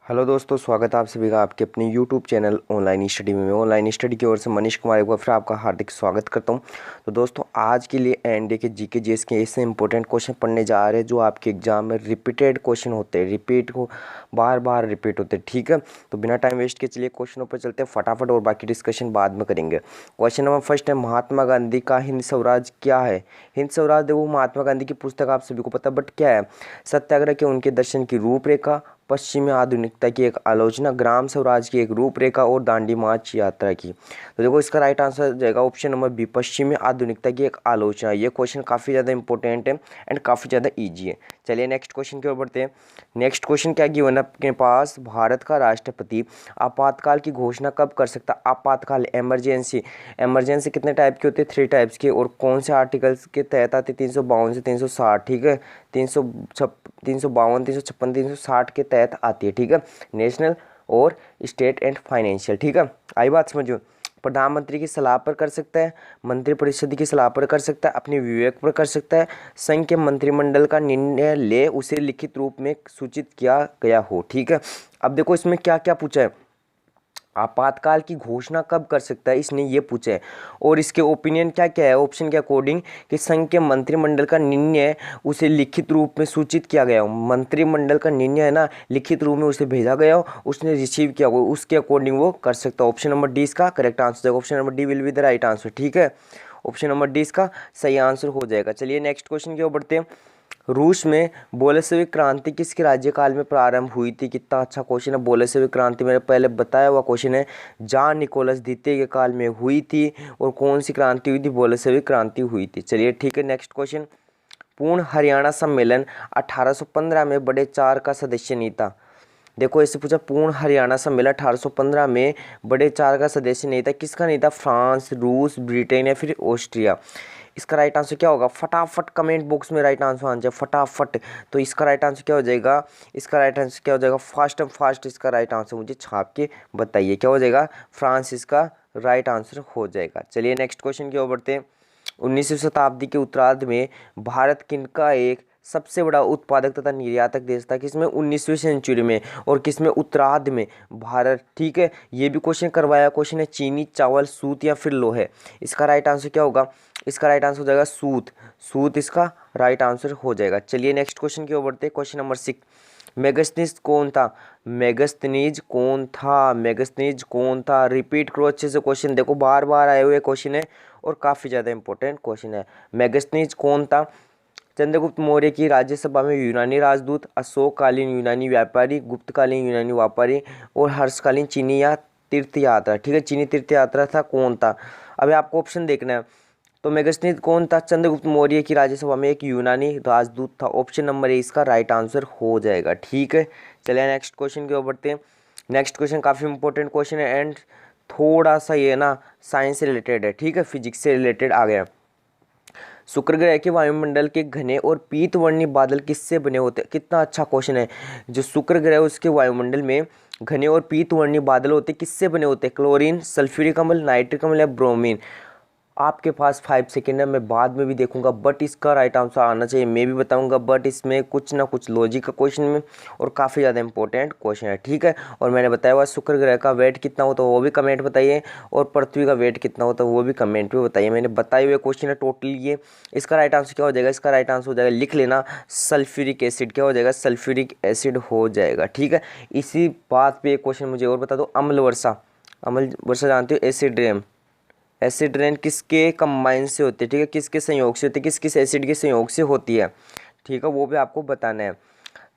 Hello दोस्तों, स्वागत है आप सभी का आपके अपने यूट्यूब चैनल ऑनलाइन स्टडी में। मैं ऑनलाइन स्टडी की ओर से मनीष कुमार एक बार फिर आपका हार्दिक स्वागत करता हूं। तो दोस्तों, आज के लिए एनडीए के जीके जीएस के ऐसे इंपॉर्टेंट क्वेश्चन पढ़ने जा रहे हैं जो आपके एग्जाम में रिपीटेड क्वेश्चन होते हैं, रिपीट को बार बार रिपीट होते हैं। ठीक है, तो बिना टाइम वेस्ट के चलिए क्वेश्चनों पर चलते हैं फटाफट, और बाकी डिस्कशन बाद में करेंगे। क्वेश्चन नंबर फर्स्ट है, महात्मा गांधी का हिंद स्वराज क्या है? हिंद स्वराज देखो, महात्मा गांधी की पुस्तक आप सभी को पता, बट क्या है? सत्याग्रह के उनके दर्शन की रूपरेखा, पश्चिमी आधुनिकता की एक आलोचना, ग्राम स्वराज की एक रूपरेखा और दांडी मार्च यात्रा की। तो देखो, इसका राइट आंसर हो जाएगा ऑप्शन नंबर बी, पश्चिमी आधुनिकता की एक आलोचना। ये क्वेश्चन काफ़ी ज़्यादा इंपॉर्टेंट है एंड काफ़ी ज़्यादा इजी है। चलिए नेक्स्ट क्वेश्चन की ओर बढ़ते हैं। नेक्स्ट क्वेश्चन क्या गिवन है आपके पास, भारत का राष्ट्रपति आपातकाल की घोषणा कब कर सकता है? आपातकाल, इमरजेंसी। इमरजेंसी कितने टाइप की होती है? 3 टाइप्स की। और कौन से आर्टिकल्स के तहत आती है? 352 से 360। ठीक है, 352, 356, 360 के तहत आती है। ठीक है, नेशनल और स्टेट एंड फाइनेंशियल। ठीक है, आई बात समझो। प्रधानमंत्री की सलाह पर कर सकता है, मंत्रिपरिषद की सलाह पर कर सकता है, अपने विवेक पर कर सकता है, संघ के मंत्रिमंडल का निर्णय ले उसे लिखित रूप में सूचित किया गया हो। ठीक है, अब देखो इसमें क्या क्या पूछा है। आपातकाल की घोषणा कब कर सकता है, इसने ये पूछा है। और इसके ओपिनियन क्या क्या है ऑप्शन के अकॉर्डिंग, कि संघ के मंत्रिमंडल का निर्णय उसे लिखित रूप में सूचित किया गया हो। मंत्रिमंडल का निर्णय है ना, लिखित रूप में उसे भेजा गया हो, उसने रिसीव किया हो, उसके अकॉर्डिंग वो कर सकता है। ऑप्शन नंबर डी इसका करेक्ट आंसर है। Option number D will be the right answer. ठीक है, ऑप्शन नंबर डी इसका सही आंसर हो जाएगा। चलिए नेक्स्ट क्वेश्चन की ओर बढ़ते हैं। रूस में बोल्शेविक क्रांति किसके राज्यकाल में प्रारंभ हुई थी? कितना अच्छा क्वेश्चन है। बोल्शेविक क्रांति मैंने पहले बताया हुआ क्वेश्चन है, जान निकोलस द्वितीय के काल में हुई थी। और कौन सी क्रांति हुई थी? बोल्शेविक क्रांति हुई थी। चलिए ठीक है, नेक्स्ट क्वेश्चन। पूर्ण हरियाणा सम्मेलन 1815 में बड़े चार का सदस्य नहीं था। देखो ऐसे पूछा, पूर्ण हरियाणा सम्मेलन 1815 में बड़े चार का सदस्य नहीं था, किसका नहीं था? फ्रांस, रूस, ब्रिटेन या फिर ऑस्ट्रिया। इसका राइट आंसर क्या होगा? फटाफट कमेंट बॉक्स में राइट आंसर आना चाहिए, फटाफट। तो इसका राइट आंसर क्या हो जाएगा? इसका राइट आंसर क्या हो जाएगा? फास्ट एंड फास्ट इसका राइट आंसर मुझे छाप के बताइए, क्या हो जाएगा? फ्रांस इसका राइट आंसर हो जाएगा। चलिए नेक्स्ट क्वेश्चन की ओर बढ़ते हैं। 19वीं शताब्दी के उत्तरार्ध में भारत किनका एक सबसे बड़ा उत्पादक तथा निर्यातक देश था? किसमें? 19वीं सेंचुरी में। और किसमें? उत्तरार्ध में भारत। ठीक है, ये भी क्वेश्चन करवाया क्वेश्चन है, चीनी, चावल, सूत या फिर लोहे। इसका राइट आंसर क्या होगा? इसका राइट आंसर हो जाएगा सूत। सूत इसका राइट आंसर हो जाएगा। चलिए नेक्स्ट क्वेश्चन की ओर बढ़ते हैं। क्वेश्चन नंबर 6, मेगास्थनीज कौन था? मेगास्थनीज कौन था? मेगास्थनीज कौन था? रिपीट करो अच्छे से क्वेश्चन, देखो बार बार आए हुए क्वेश्चन है और काफ़ी ज़्यादा इंपॉर्टेंट क्वेश्चन है। मेगास्थनीज कौन था? चंद्रगुप्त मौर्य की राज्यसभा में यूनानी राजदूत, अशोककालीन यूनानी व्यापारी, गुप्तकालीन यूनानी व्यापारी और हर्षकालीन चीनी या तीर्थ यात्रा। ठीक है, चीनी तीर्थ यात्रा था, कौन था? अभी आपको ऑप्शन देखना है। तो मेगास्थनीज कौन था? चंद्रगुप्त मौर्य की राज्यसभा में एक यूनानी राजदूत था। ऑप्शन नंबर ए इसका राइट आंसर हो जाएगा। ठीक है, चलिए नेक्स्ट क्वेश्चन की ओर बढ़ते हैं। नेक्स्ट क्वेश्चन काफ़ी इंपॉर्टेंट क्वेश्चन है एंड थोड़ा सा ये ना साइंस से रिलेटेड है। ठीक है, फिजिक्स से रिलेटेड आ गया। शुक्र ग्रह के वायुमंडल के घने और पीतवर्णी बादल किससे बने होते हैं? कितना अच्छा क्वेश्चन है। जो शुक्र ग्रह उसके वायुमंडल में घने और पीतवर्णी बादल होते किससे बने होते हैं? क्लोरीन, सल्फ्यूरिक अम्ल, नाइट्रिक अम्ल या ब्रोमीन। आपके पास 5 सेकेंड है, मैं बाद में भी देखूंगा, बट इसका राइट आंसर आना चाहिए, मैं भी बताऊंगा, बट इसमें कुछ ना कुछ लॉजिक का क्वेश्चन में और काफ़ी ज़्यादा इंपॉर्टेंट क्वेश्चन है। ठीक है, और मैंने बताया हुआ शुक्र ग्रह का वेट कितना होता है वो भी कमेंट बताइए, और पृथ्वी का वेट कितना होता है वो भी कमेंट में बताइए। मैंने बताए हुए क्वेश्चन है टोटली ये। इसका राइट आंसर क्या हो जाएगा? इसका राइट आंसर हो जाएगा, लिख लेना, सल्फ्यूरिक एसिड। क्या हो जाएगा? सल्फ्यूरिक एसिड हो जाएगा। ठीक है, इसी बात पर एक क्वेश्चन मुझे और बता दो, अम्ल वर्षा। अम्ल वर्षा जानते हो? Acid rain. एसिड रेन किसके कंबाइन से होती है? ठीक है, किसके संयोग से होती है? किस किस एसिड के संयोग से होती है? ठीक है, वो भी आपको बताना है।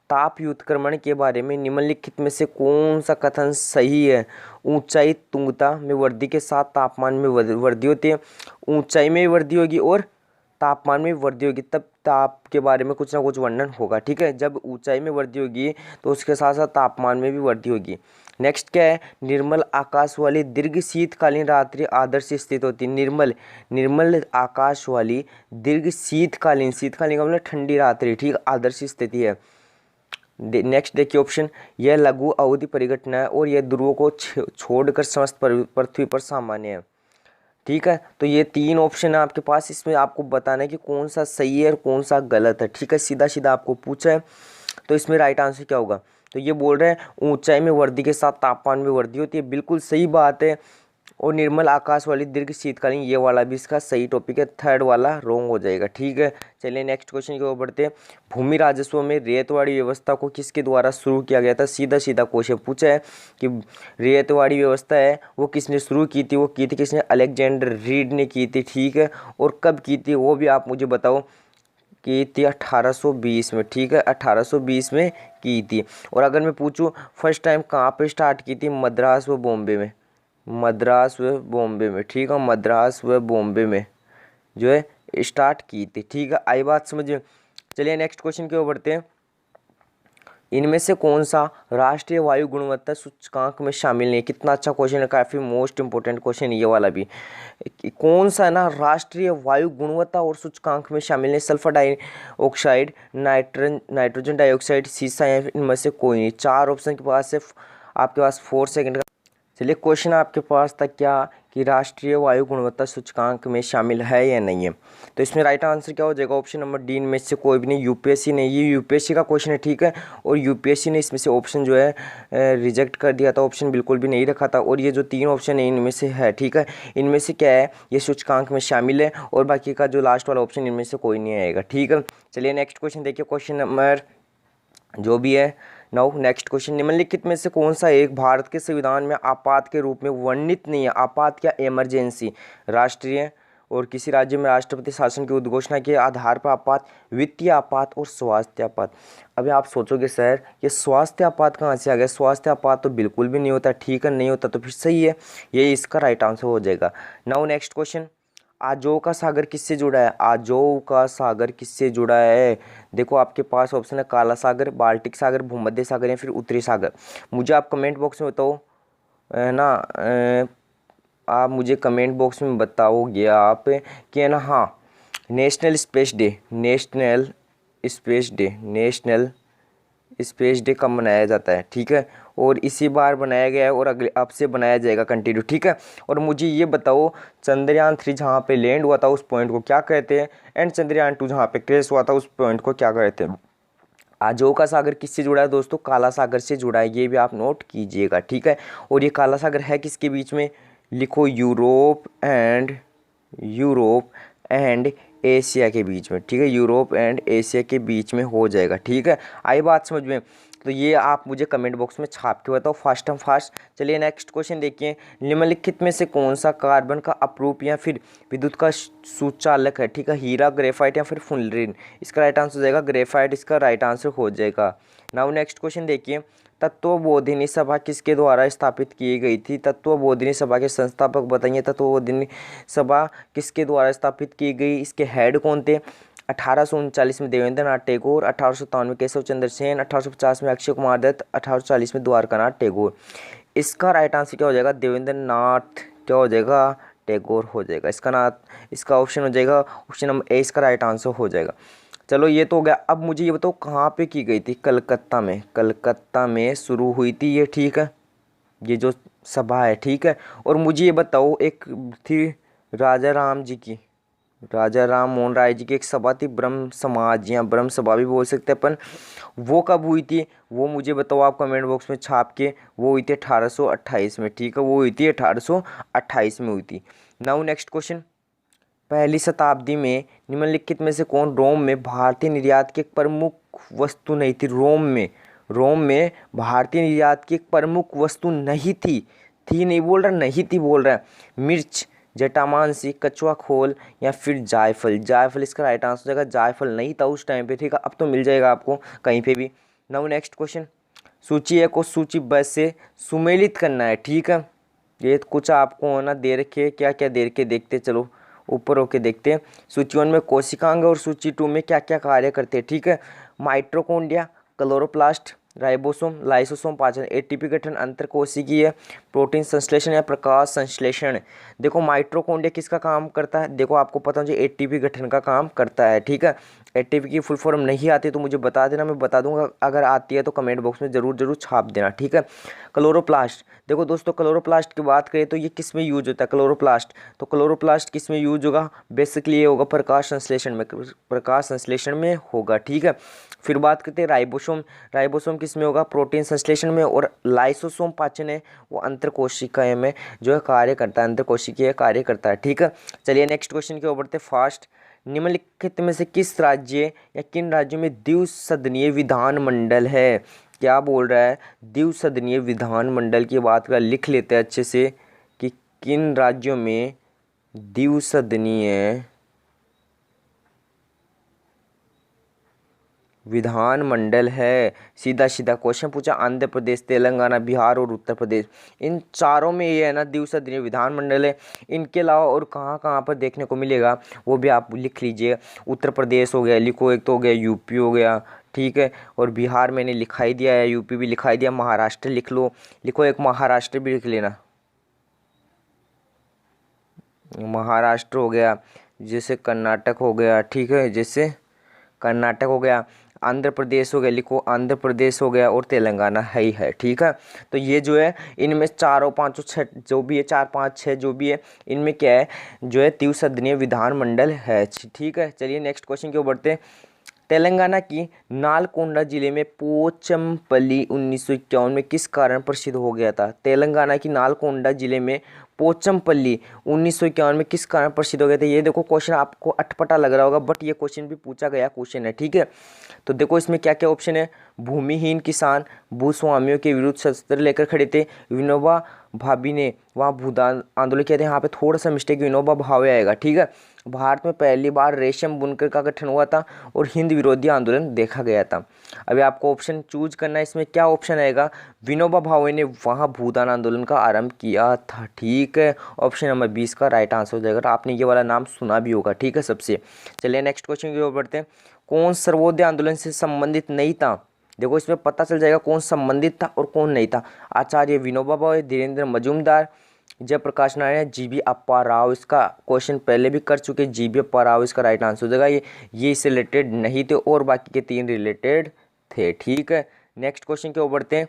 ताप व्युत्क्रमण के बारे में निम्नलिखित में से कौन सा कथन सही है? ऊंचाई तुंगता में वृद्धि के साथ तापमान में वृद्धि होती है। ऊंचाई में वृद्धि होगी और तापमान में वृद्धि होगी, तब ताप के बारे में कुछ ना कुछ वर्णन होगा। ठीक है, जब ऊंचाई में वृद्धि होगी तो उसके साथ साथ तापमान में भी वृद्धि होगी। नेक्स्ट क्या है? निर्मल आकाश वाली दीर्घ शीतकालीन रात्रि आदर्श स्थित होती है। निर्मल, निर्मल आकाश वाली दीर्घ शीतकालीन, शीतकालीन का मतलब ठंडी रात्रि, ठीक, आदर्श स्थिति है। नेक्स्ट देखिए ऑप्शन, यह लघु अवधि परिघटना है और यह ध्रुवों को छोड़कर समस्त पृथ्वी पर सामान्य है। ठीक है, तो ये 3 ऑप्शन है आपके पास, इसमें आपको बताना है कि कौन सा सही है और कौन सा गलत है। ठीक है, सीधा सीधा आपको पूछा है, तो इसमें राइट आंसर क्या होगा? तो ये बोल रहे हैं ऊंचाई में वृद्धि के साथ तापमान में वृद्धि होती है, बिल्कुल सही बात है। और निर्मल आकाश वाली दीर्घ शीतकालीन, ये वाला भी इसका सही टॉपिक है, थर्ड वाला रॉन्ग हो जाएगा। ठीक है, चलिए नेक्स्ट क्वेश्चन की ओर बढ़ते हैं। भूमि राजस्व में रेतवाड़ी व्यवस्था को किसके द्वारा शुरू किया गया था? सीधा सीधा क्वेश्चन पूछा है कि रेतवाड़ी व्यवस्था है वो किसने शुरू की थी? वो की थी किसने? अलेक्जेंडर रीड ने की थी। ठीक है, और कब की थी वो भी आप मुझे बताओ। की थी 1820 में। ठीक है, 1820 में की थी। और अगर मैं पूछूं फर्स्ट टाइम कहाँ पे स्टार्ट की थी? मद्रास व बॉम्बे में, मद्रास व बॉम्बे में। ठीक है, मद्रास व बॉम्बे में जो है स्टार्ट की थी। ठीक है, आई बात समझ में? चलिए नेक्स्ट क्वेश्चन की ओर बढ़ते हैं। इनमें से कौन सा राष्ट्रीय वायु गुणवत्ता सूचकांक में शामिल नहीं है? कितना अच्छा क्वेश्चन है, काफ़ी मोस्ट इंपोर्टेंट क्वेश्चन ये वाला भी। कौन सा है ना राष्ट्रीय वायु गुणवत्ता और सूचकांक में शामिल नहीं? सल्फर डाइऑक्साइड, नाइट्रोजन डाइऑक्साइड, सीसा, या इनमें से कोई नहीं। चार ऑप्शन के पास है, आपके पास 4 सेकंड का। चलिए क्वेश्चन आपके पास था क्या कि राष्ट्रीय वायु गुणवत्ता सूचकांक में शामिल है या नहीं है? तो इसमें राइट आंसर क्या हो जाएगा? ऑप्शन नंबर डी में से कोई भी नहीं। यूपीएससी नहीं, ये यूपीएससी का क्वेश्चन है। ठीक है, और यूपीएससी ने इसमें से ऑप्शन जो है रिजेक्ट कर दिया था, ऑप्शन बिल्कुल भी नहीं रखा था। और ये जो 3 ऑप्शन है इनमें से है। ठीक है, इनमें से क्या है? ये सूचकांक में शामिल है, और बाकी का जो लास्ट वाला ऑप्शन इनमें से कोई नहीं आएगा। ठीक है, चलिए नेक्स्ट क्वेश्चन देखिए, क्वेश्चन नंबर जो भी है नाउ नेक्स्ट क्वेश्चन। निम्नलिखित में से कौन सा एक भारत के संविधान में आपात के रूप में वर्णित नहीं है? आपात क्या? इमरजेंसी। राष्ट्रीय और किसी राज्य में राष्ट्रपति शासन की उद्घोषणा के आधार पर आपात, वित्तीय आपात और स्वास्थ्य आपात। अभी आप सोचोगे सर ये स्वास्थ्य आपात कहाँ से आ गया? स्वास्थ्य आपात तो बिल्कुल भी नहीं होता। ठीक है, नहीं होता तो फिर सही है, ये इसका राइट आंसर हो जाएगा। Now next question. आजो का सागर किससे जुड़ा है? आजो का सागर किससे जुड़ा है? देखो आपके पास ऑप्शन है काला सागर, बाल्टिक सागर, भूमध्य सागर, या फिर उत्तरी सागर। मुझे आप कमेंट बॉक्स में बताओ, है ना, आप मुझे कमेंट बॉक्स में बताओगे आप कि है ना, हाँ, national space day, national space day, national space day कब मनाया जाता है? ठीक है, और इसी बार बनाया गया है और अगले अब से बनाया जाएगा कंटिन्यू। ठीक है, और मुझे ये बताओ चंद्रयान 3 जहाँ पे लैंड हुआ था उस पॉइंट को क्या कहते हैं? एंड चंद्रयान 2 जहाँ पे क्रैश हुआ था उस पॉइंट को क्या कहते हैं? आजो का सागर किससे जुड़ा है दोस्तों? काला सागर से जुड़ा है, ये भी आप नोट कीजिएगा। ठीक है, और ये काला सागर है किसके बीच में? लिखो यूरोप एंड एशिया के बीच में। ठीक है, यूरोप एंड एशिया के बीच में हो जाएगा। ठीक है, आई बात समझ में? तो ये आप मुझे कमेंट बॉक्स में छाप के बताओ फास्ट एंड फास्ट। चलिए नेक्स्ट क्वेश्चन देखिए। निम्नलिखित में से कौन सा कार्बन का अपरूप या फिर विद्युत का सुचालक है? ठीक है, हीरा, ग्रेफाइट या फिर फुलरिन। इसका राइट आंसर हो जाएगा ग्रेफाइट, इसका राइट आंसर हो जाएगा। नाउ नेक्स्ट क्वेश्चन देखिए। तत्वबोधिनी सभा किसके द्वारा स्थापित की गई थी? तत्वबोधिनी सभा के संस्थापक बताइए। तत्वबोधिनी सभा किसके द्वारा स्थापित की गई? इसके हेड कौन थे? 1839 में देवेंद्र नाथ टैगोर, 1857 में केशव चंद्र सेन, 1850 में अक्षय कुमार दत्त, 1840 में द्वारकानाथ टैगोर। इसका राइट आंसर क्या हो जाएगा? देवेंद्र नाथ क्या हो जाएगा? टैगोर हो जाएगा। इसका ऑप्शन हो जाएगा ऑप्शन नंबर ए, इसका राइट आंसर हो जाएगा। चलो ये तो हो गया। अब मुझे ये बताओ कहाँ पे की गई थी? कलकत्ता में, कलकत्ता में शुरू हुई थी ये। ठीक है, ये जो सभा है। ठीक है, और मुझे ये बताओ एक थी राजा राम जी की, राजा राम मोहन राय जी की एक सभा थी, ब्रह्म समाज या ब्रह्म सभा भी बोल सकते हैं अपन। वो कब हुई थी वो मुझे बताओ आप कमेंट बॉक्स में छाप के। वो हुई थी 1828 में। ठीक है, वो हुई थी 1828 में हुई थी। Now next question. पहली शताब्दी में निम्नलिखित में से कौन रोम में भारतीय निर्यात की एक प्रमुख वस्तु नहीं थी? रोम में भारतीय निर्यात की एक प्रमुख वस्तु नहीं थी। थी नहीं बोल रहा, नहीं थी बोल रहा है। मिर्च, जटामांसी, कछुआ खोल या फिर जायफल। जायफल इसका राइट आंसर हो जाएगा। जायफल नहीं था उस टाइम पे। ठीक है, अब तो मिल जाएगा आपको कहीं पे भी। Now next question. सूची ए को सूची ब से सुमेलित करना है। ठीक है, ये कुछ आपको ना दे रखे, क्या क्या दे रखे देखते चलो, ऊपर होके देखते हैं। सूची 1 में कोशिकांग और सूची 2 में क्या क्या कार्य करते हैं? ठीक है, माइटोकॉन्ड्रिया, क्लोरोप्लास्ट, राइबोसोम, लाइसोसोम, पाचन, एटीपी गठन, अंतरकोशिकीय, प्रोटीन संश्लेषण या प्रकाश संश्लेषण। देखो माइटोकॉन्ड्रिया किसका काम करता है? देखो आपको पता है एटीपी गठन का काम करता है। ठीक है, एटीपी की फुल फॉर्म नहीं आती तो मुझे बता देना, मैं बता दूंगा। अगर आती है तो कमेंट बॉक्स में ज़रूर छाप देना, ठीक है। क्लोरोप्लास्ट, देखो दोस्तों क्लोरोप्लास्ट की बात करें तो ये किस में यूज होता है क्लोरोप्लास्ट, तो क्लोरोप्लास्ट किस में यूज होगा, बेसिकली ये होगा प्रकाश संश्लेषण में, प्रकाश संश्लेषण में होगा, ठीक है। फिर बात करते हैं राइबोसोम, राइबोसोम किस में होगा, प्रोटीन संश्लेषण में। और लाइसोसोम पाचन है वो अंतरकोशिकाएं में जो है कार्य करता है, अंतरकोशिकीय कार्य करता है, ठीक है। चलिए नेक्स्ट क्वेश्चन की ओर बढ़ते फास्ट। निम्नलिखित में से किस राज्य या किन राज्यों में द्विसदनीय विधानमंडल है, क्या बोल रहा है, द्विसदनीय विधानमंडल की बात कर लिख लेते हैं अच्छे से कि किन राज्यों में द्विसदनीय विधानमंडल है। सीधा सीधा क्वेश्चन पूछा, आंध्र प्रदेश, तेलंगाना, बिहार और उत्तर प्रदेश, इन चारों में ये है ना द्विसदनीय विधानमंडल है। इनके अलावा और कहाँ कहाँ पर देखने को मिलेगा वो भी आप लिख लीजिए। उत्तर प्रदेश हो गया लिखो, एक तो हो गया यूपी हो गया, ठीक है, और बिहार मैंने लिखाई दिया है, यूपी भी लिखाई दिया, महाराष्ट्र लिख लो, लिखो एक महाराष्ट्र भी लिख लेना, महाराष्ट्र हो गया, जैसे कर्नाटक हो गया, ठीक है, जैसे कर्नाटक हो गया, आंध्र प्रदेश हो गया, लिखो आंध्र प्रदेश हो गया, और तेलंगाना है ही है, ठीक है। तो ये जो है इनमें चारों पाँचों छः जो भी है, चार पाँच छः जो भी है, इनमें क्या है जो है द्विसदनीय विधानमंडल है, ठीक है। चलिए नेक्स्ट क्वेश्चन की ओर बढ़ते हैं। तेलंगाना की नालकोंडा जिले में पोचमपल्ली 1951 में किस कारण प्रसिद्ध हो गया था, तेलंगाना की नालकोंडा जिले में पोचमपल्ली 1951 में किस कारण प्रसिद्ध हो गया था। ये देखो क्वेश्चन आपको अटपटा लग रहा होगा बट ये क्वेश्चन भी पूछा गया क्वेश्चन है, ठीक है। तो देखो इसमें क्या क्या ऑप्शन है, भूमिहीन किसान भूस्वामियों के विरुद्ध शस्त्र लेकर खड़े थे, विनोबा भावे ने वहाँ भूदान आंदोलन किया था, यहाँ पे थोड़ा सा मिस्टेक विनोबा भावे आएगा, ठीक है। भारत में पहली बार रेशम बुनकर का गठन हुआ था और हिंद विरोधी आंदोलन देखा गया था। अभी आपको ऑप्शन चूज करना है, इसमें क्या ऑप्शन आएगा, विनोबा भावे ने वहाँ भूदान आंदोलन का आरंभ किया था, ठीक है। ऑप्शन नंबर 20 का राइट आंसर हो जाएगा। तो आपने ये वाला नाम सुना भी होगा, ठीक है सबसे। चलिए नेक्स्ट क्वेश्चन की ओर बढ़ते हैं। कौन सर्वोदय आंदोलन से संबंधित नहीं था, देखो इसमें पता चल जाएगा कौन संबंधित था और कौन नहीं था। आचार्य विनोबा भावे, धीरेन्द्र मजूमदार, जयप्रकाश नारायण, जीबी अप्पा राव। इसका क्वेश्चन पहले भी कर चुके, जीबी अप्पा राव इसका राइट आंसर हो जाएगा। ये इससे रिलेटेड नहीं थे और बाकी के तीन रिलेटेड थे, ठीक है। नेक्स्ट क्वेश्चन की ओर बढ़ते हैं।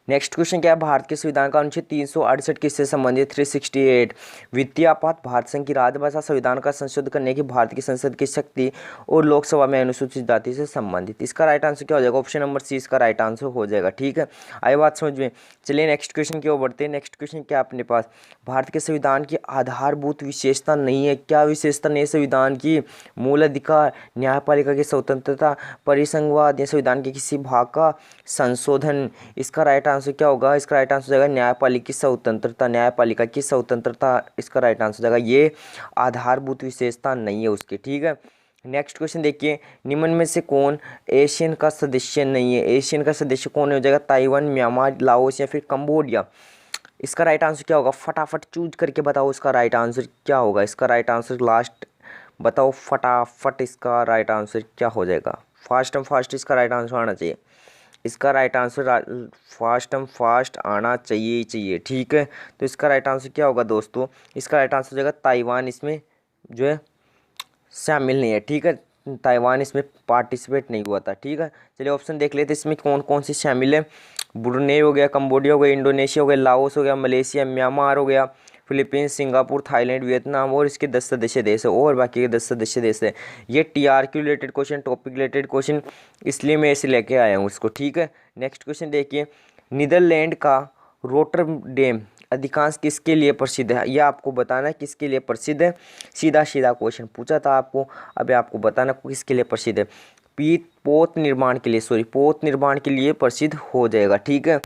नेक्स्ट क्वेश्चन क्या है, भारत के संविधान का अनुच्छेद 368 किससे संबंधित, 368 वित्तीय आपात भारत संघ की राजभाषा, संविधान का संशोधन करने की भारत की संसद की शक्ति और लोकसभा में अनुसूचित जाति से संबंधित। इसका राइट आंसर क्या हो जाएगा, ऑप्शन नंबर सी इसका राइट आंसर हो जाएगा, ठीक है। आई बात समझ में। चलिए नेक्स्ट क्वेश्चन की ओर बढ़ते हैं। नेक्स्ट क्वेश्चन क्या अपने पास, भारत के संविधान की आधारभूत विशेषता नहीं है, क्या विशेषता नहीं है संविधान की, मूल अधिकार, न्यायपालिका की स्वतंत्रता, परिसंघवाद या संविधान के किसी भाग का संशोधन। इसका राइट आंसर क्या होगा, इसका राइट आंसर हो जाएगा न्यायपालिका की स्वतंत्रता, न्यायपालिका की स्वतंत्रता इसका राइट आंसर हो जाएगा। ये आधारभूत विशेषता नहीं है उसकी, ठीक है। नेक्स्ट क्वेश्चन देखिए, निम्न में से कौन एशियन का सदस्य नहीं है, एशियन का सदस्य कौन हो जाएगा, ताइवान, म्यांमार, लाओस या फिर कंबोडिया। इसका राइट आंसर क्या होगा, फटाफट चूज करके बताओ इसका राइट आंसर क्या होगा। इसका राइट आंसर लास्ट बताओ फटाफट, इसका राइट आंसर क्या हो जाएगा, फास्ट एंड फास्ट इसका राइट आंसर आना चाहिए। इसका right answer fast and fast आना चाहिए, ठीक है। तो इसका राइट आंसर क्या होगा दोस्तों, इसका राइट आंसर हो जाएगा ताइवान इसमें जो है शामिल नहीं है, ठीक है। ताइवान इसमें पार्टिसिपेट नहीं हुआ था, ठीक है। चलिए ऑप्शन देख लेते हैं इसमें कौन कौन से शामिल है। ब्रुनेई हो गया, कंबोडिया हो गया, इंडोनेशिया हो गया, लाओस हो गया, मलेशिया, म्यांमार हो गया, फिलीपींस, सिंगापुर, थाईलैंड, वियतनाम और इसके 10 सदस्य देश है और बाकी के 10 सदस्य देश है। ये TRQ related question, topic related question, इसलिए मैं इसे लेके आया हूँ इसको, ठीक है। नेक्स्ट क्वेश्चन देखिए, नीदरलैंड का रोटरडेम अधिकांश किसके लिए प्रसिद्ध है, यह आपको बताना है किसके लिए प्रसिद्ध है। सीधा सीधा क्वेश्चन पूछा था आपको, अभी आपको बताना किसके लिए प्रसिद्ध है। पोत निर्माण के लिए, पोत निर्माण के लिए प्रसिद्ध हो जाएगा, ठीक है।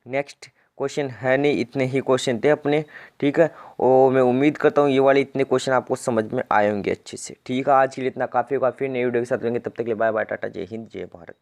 नेक्स्ट क्वेश्चन है नहीं, इतने ही क्वेश्चन थे अपने, ठीक है। और मैं उम्मीद करता हूँ ये वाले इतने क्वेश्चन आपको समझ में आए होंगे अच्छे से, ठीक है। आज के लिए इतना काफ़ी नई वीडियो के साथ रहेंगे, तब तक के लिए बाय बाय, टाटा, जय हिंद, जय भारत।